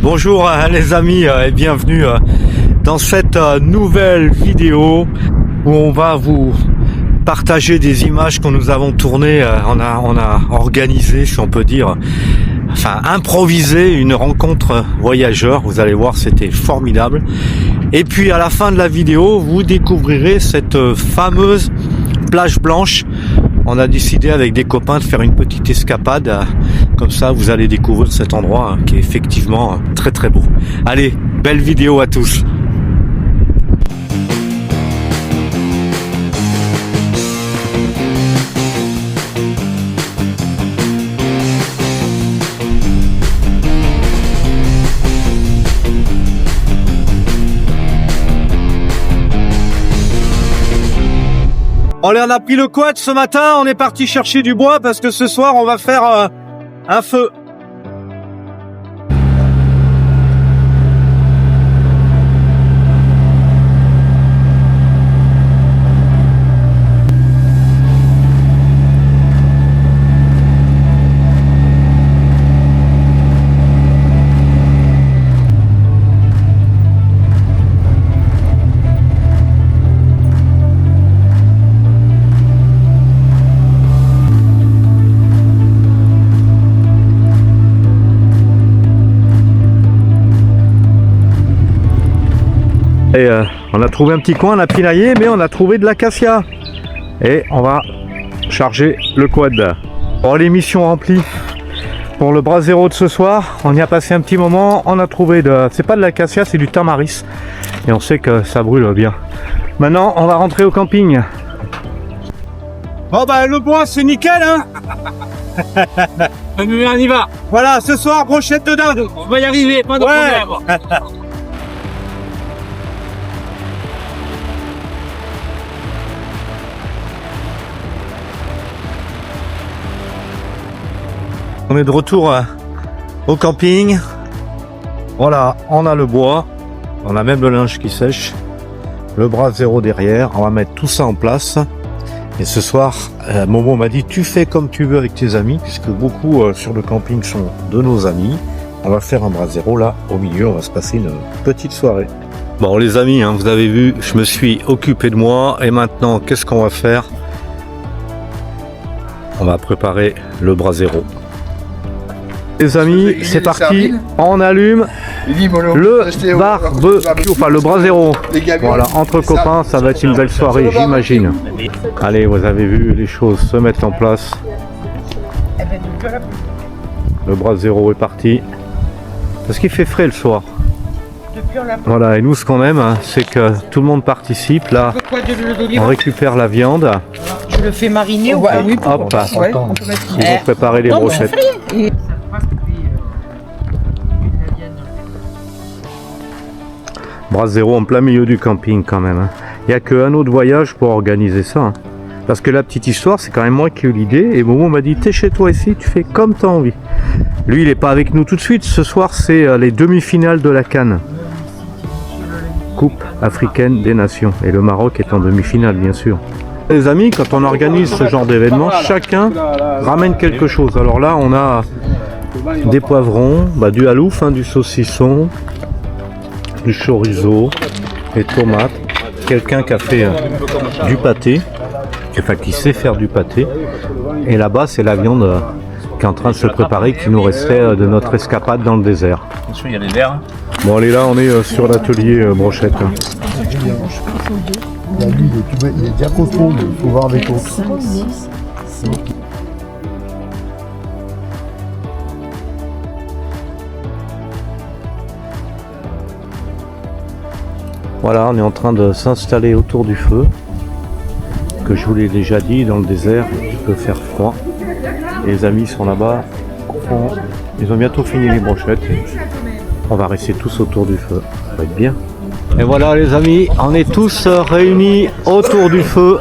Bonjour les amis et bienvenue dans cette nouvelle vidéo où on va vous partager des images que nous avons tournées. On a organisé, si on peut dire, enfin improvisé une rencontre voyageur. Vous allez voir, c'était formidable. Et puis à la fin de la vidéo, vous découvrirez cette fameuse plage blanche. On a décidé avec des copains de faire une petite escapade. Comme ça, vous allez découvrir cet endroit qui est effectivement très très beau. Allez, belle vidéo à tous. Allez, on a pris le quad ce matin, on est parti chercher du bois parce que ce soir on va faire un feu. Et on a trouvé un petit coin, on a pinaillé, mais on a trouvé de l'acacia. Et on va charger le quad. Bon, les missions remplies pour le bras zéro de ce soir. On y a passé un petit moment, on a trouvé c'est pas de l'acacia, c'est du tamaris. Et on sait que ça brûle bien. Maintenant, on va rentrer au camping. Bon bah le bois c'est nickel hein. On y va. Voilà, ce soir, brochette de dinde. On va y arriver, pas de problème. On est de retour au camping. Voilà, on a le bois. On a même le linge qui sèche. Le bras zéro derrière. On va mettre tout ça en place. Et ce soir, Momo m'a dit, tu fais comme tu veux avec tes amis, puisque beaucoup sur le camping sont de nos amis. On va faire un bras zéro là, au milieu. On va se passer une petite soirée. Bon les amis, hein, vous avez vu, je me suis occupé de moi. Et maintenant, qu'est-ce qu'on va faire? On va préparer le bras zéro. Les amis, c'est parti, on allume le barbecue, enfin le bras zéro. Voilà, entre copains, ça va être une belle soirée, j'imagine. Allez, vous avez vu, les choses se mettent en place. Le bras zéro est parti. Parce qu'il fait frais le soir. Voilà, et nous ce qu'on aime, c'est que tout le monde participe. Là, on récupère la viande. Je le fais mariner. Hop, ils vont préparer les brochettes. Bras zéro en plein milieu du camping quand même. Il n'y a qu'un autre voyage pour organiser ça. Parce que la petite histoire, c'est quand même moi qui ai eu l'idée. Et Momo m'a dit, t'es chez toi ici, tu fais comme tu as envie. Lui, il n'est pas avec nous tout de suite. Ce soir, c'est les demi-finales de la CAN. Coupe africaine des nations. Et le Maroc est en demi-finale, bien sûr. Les amis, quand on organise ce genre d'événement, chacun ramène quelque chose. Alors là, on a des poivrons, du halouf, du saucisson, du chorizo, des tomates, quelqu'un qui a fait du pâté, enfin qui sait faire du pâté, et là-bas c'est la viande qui est en train de se préparer, qui nous restait de notre escapade dans le désert. Bien sûr, il y a les verres. Bon allez, là on est sur l'atelier brochette. Il est déjà costaud, il faut voir avec autres. Voilà, on est en train de s'installer autour du feu, que je vous l'ai déjà dit, dans le désert, il peut faire froid. Les amis sont là-bas, ils ont bientôt fini les brochettes. On va rester tous autour du feu, ça va être bien. Et voilà les amis, on est tous réunis autour du feu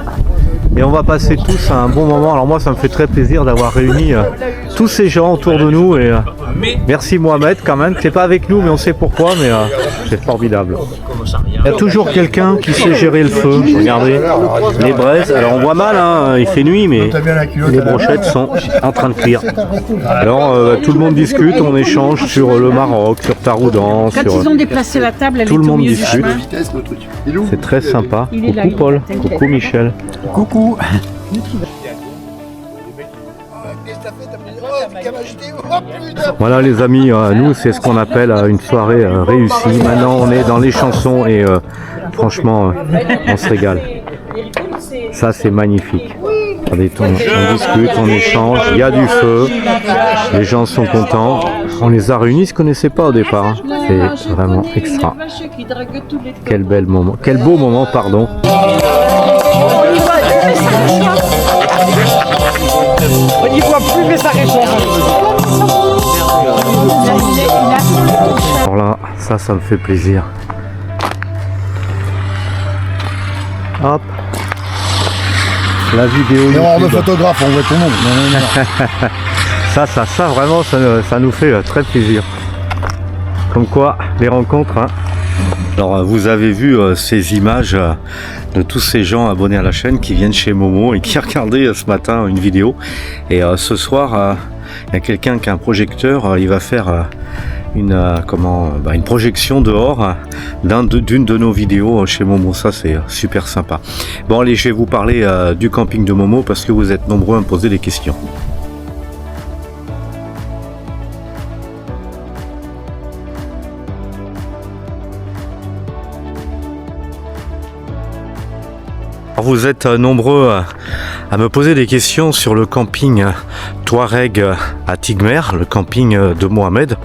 et on va passer tous un bon moment. Alors moi ça me fait très plaisir d'avoir réuni tous ces gens autour de nous et merci Mohamed quand même, t'es pas avec nous mais on sait pourquoi, mais c'est formidable. On commence à rien. Il y a toujours quelqu'un qui sait gérer le feu. Regardez, les braises. Alors on voit mal, hein, il fait nuit, mais les brochettes sont en train de cuire. Alors tout le monde discute, on échange sur le Maroc, sur Taroudan. Quand ils ont déplacé la table, elle tout est le au monde milieu du discute. chemin. C'est très sympa. Il est là, Coucou Paul, il est là. coucou Michel. Coucou. Voilà les amis, nous c'est ce qu'on appelle une soirée réussie. Maintenant on est dans les chansons et franchement on se régale. Ça c'est magnifique. Regardez, on discute, on échange, il y a du feu, les gens sont contents. On les a réunis, ils ne se connaissaient pas au départ. Hein. C'est vraiment extra. Quel bel moment, quel beau moment, pardon. On n'y voit plus, mais ça répond. Alors là, ça me fait plaisir. Hop. La vidéo. Erreur de YouTube. photographe, on voit ton nom. Non. Ça vraiment, ça nous fait très plaisir. Comme quoi, les rencontres. Hein. Alors, vous avez vu ces images de tous ces gens abonnés à la chaîne qui viennent chez Momo et qui regardaient ce matin une vidéo. Et ce soir, il y a quelqu'un qui a un projecteur, il va faire une projection dehors d'une de nos vidéos chez Momo. Ça, c'est super sympa. Bon, allez, je vais vous parler du camping de Momo parce que vous êtes nombreux à me poser des questions. Vous êtes nombreux à me poser des questions sur le camping Touareg à Tigmer, le camping de Mohamed.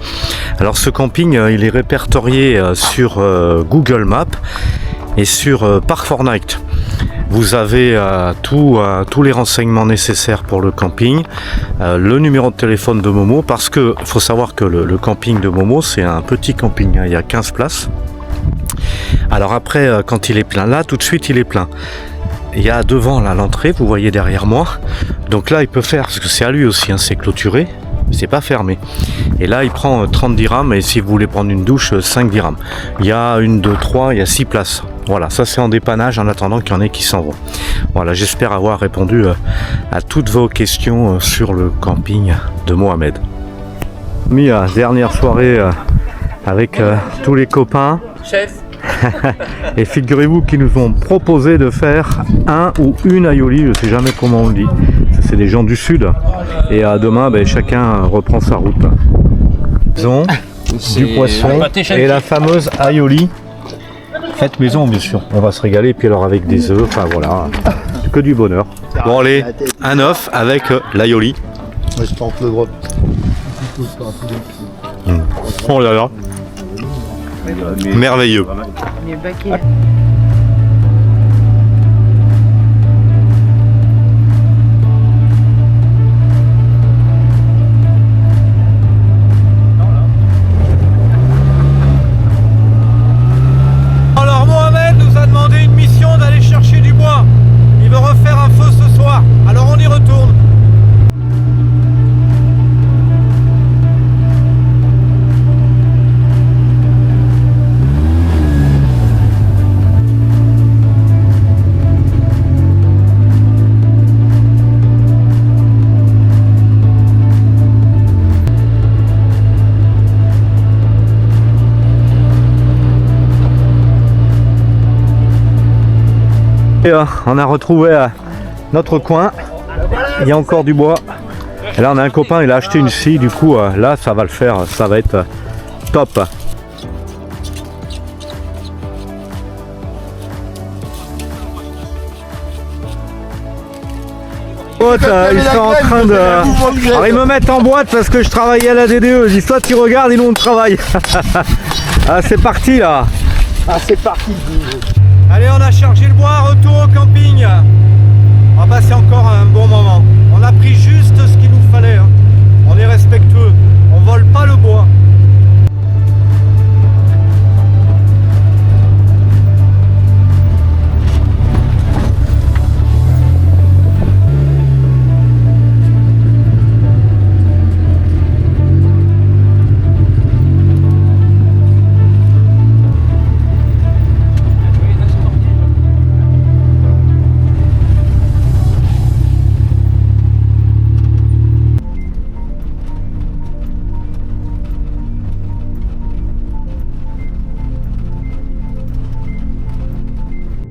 Alors ce camping, il est répertorié sur Google Maps et sur Park4Night. Vous avez tous les renseignements nécessaires pour le camping, le numéro de téléphone de Momo, parce que faut savoir que le camping de Momo, c'est un petit camping, hein, il y a 15 places. Alors après, quand il est plein, là tout de suite il est plein. Il y a devant là l'entrée, vous voyez derrière moi. Donc là il peut faire, parce que c'est à lui aussi, hein, c'est clôturé, c'est pas fermé. Et là il prend 30 dirhams et si vous voulez prendre une douche, 5 dirhams. Il y a 1, 2, 3, il y a 6 places. Voilà, ça c'est en dépannage en attendant qu'il y en ait qui s'en vont. Voilà, j'espère avoir répondu à toutes vos questions sur le camping de Mohamed. Dernière soirée avec tous les copains. Chef. Et figurez-vous qu'ils nous ont proposé de faire un ou une aioli, je ne sais jamais comment on le dit. C'est des gens du sud. Et demain, chacun reprend sa route. Ils ont du poisson et la fameuse aioli. Faites maison, bien sûr. On va se régaler. Et puis alors avec des œufs, enfin voilà, que du bonheur. Bon allez, un œuf avec l'aioli. Je tente le drop. Oh là là. Merveilleux. Alors Mohamed nous a demandé une mission d'aller chercher du bois. Il veut refaire un feu ce soir. Alors on y retourne. Et, on a retrouvé notre coin, il y a encore du bois. Et là on a un copain, il a acheté une scie, du coup là ça va le faire, ça va être top. Ils sont en train de... Alors ils me mettent en boîte parce que je travaillais à la DDE, je dis soit tu regardes et nous on travaille. Ah, c'est parti là. Ah c'est parti. Allez, on a chargé le bois, retour au camping. On va passer encore un bon moment. On a pris juste ce qu'il nous fallait. Hein. On est respectueux. On vole pas le bois.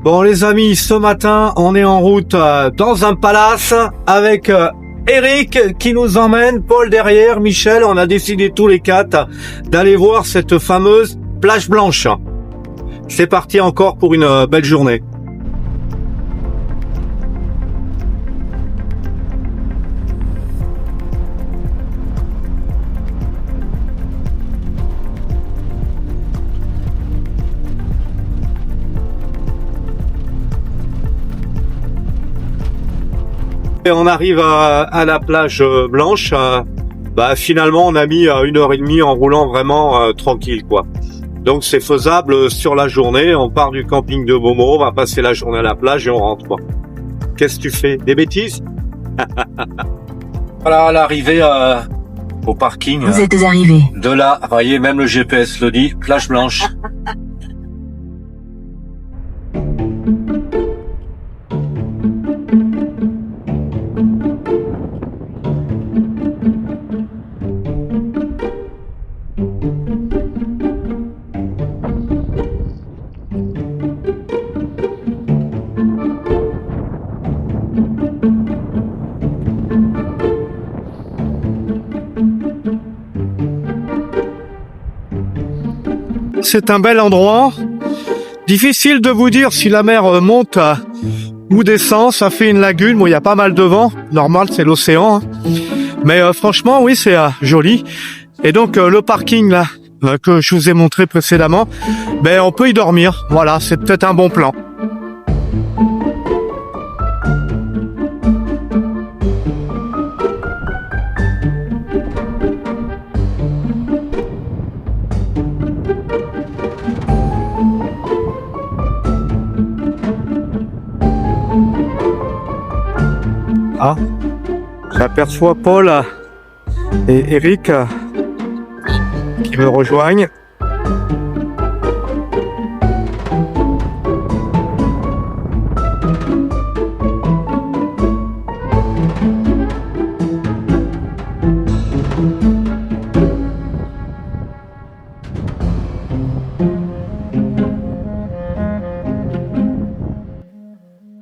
Bon les amis, ce matin, on est en route dans un palace avec Eric qui nous emmène, Paul derrière, Michel. On a décidé tous les quatre d'aller voir cette fameuse plage blanche. C'est parti encore pour une belle journée. Et on arrive à la plage blanche. Finalement, on a mis 1h30 en roulant vraiment tranquille, quoi. Donc c'est faisable sur la journée. On part du camping de Beaumont, on va passer la journée à la plage et on rentre, quoi. Qu'est-ce que tu fais? Des bêtises? Voilà, l'arrivée au parking. Vous êtes arrivés. De là, vous voyez, même le GPS le dit, plage blanche. C'est un bel endroit. Difficile de vous dire si la mer monte ou descend. Ça fait une lagune. Bon, il y a pas mal de vent. Normal, c'est l'océan. Mais franchement, oui, c'est joli. Et donc, le parking là que je vous ai montré précédemment, on peut y dormir. Voilà, c'est peut-être un bon plan. Ah, j'aperçois Paul et Eric qui me rejoignent.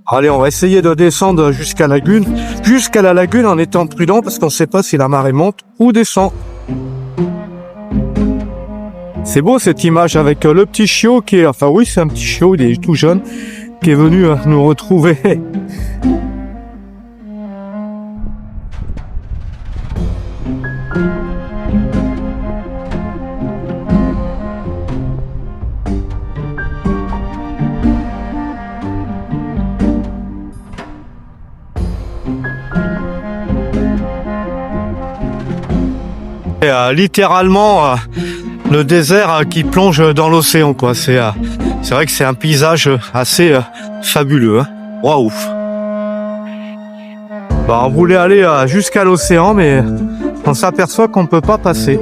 Allez, on va essayer de descendre jusqu'à la lagune en étant prudent parce qu'on ne sait pas si la marée monte ou descend. C'est beau cette image avec le petit chiot qui est, enfin oui, c'est un petit chiot, il est tout jeune, qui est venu nous retrouver. Littéralement le désert qui plonge dans l'océan, quoi. C'est vrai que c'est un paysage assez fabuleux. Waouh. On voulait aller jusqu'à l'océan, mais on s'aperçoit qu'on ne peut pas passer.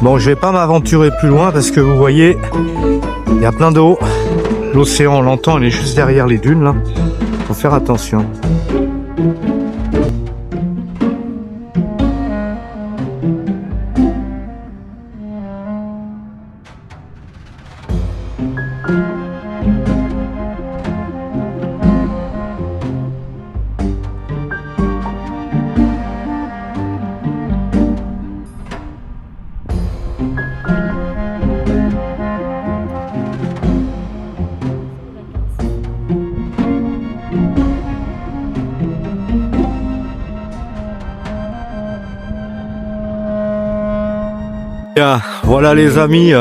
Bon, je vais pas m'aventurer plus loin parce que vous voyez, il y a plein d'eau. L'océan, on l'entend, il est juste derrière les dunes là. Faut faire attention. Voilà les amis,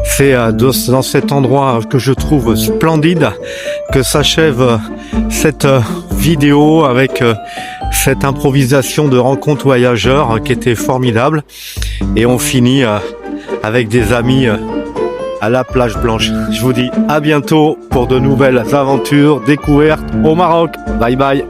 c'est dans cet endroit que je trouve splendide que s'achève cette vidéo avec cette improvisation de rencontre voyageurs qui était formidable, et on finit avec des amis à la plage blanche. Je vous dis à bientôt pour de nouvelles aventures, découvertes au Maroc. Bye bye.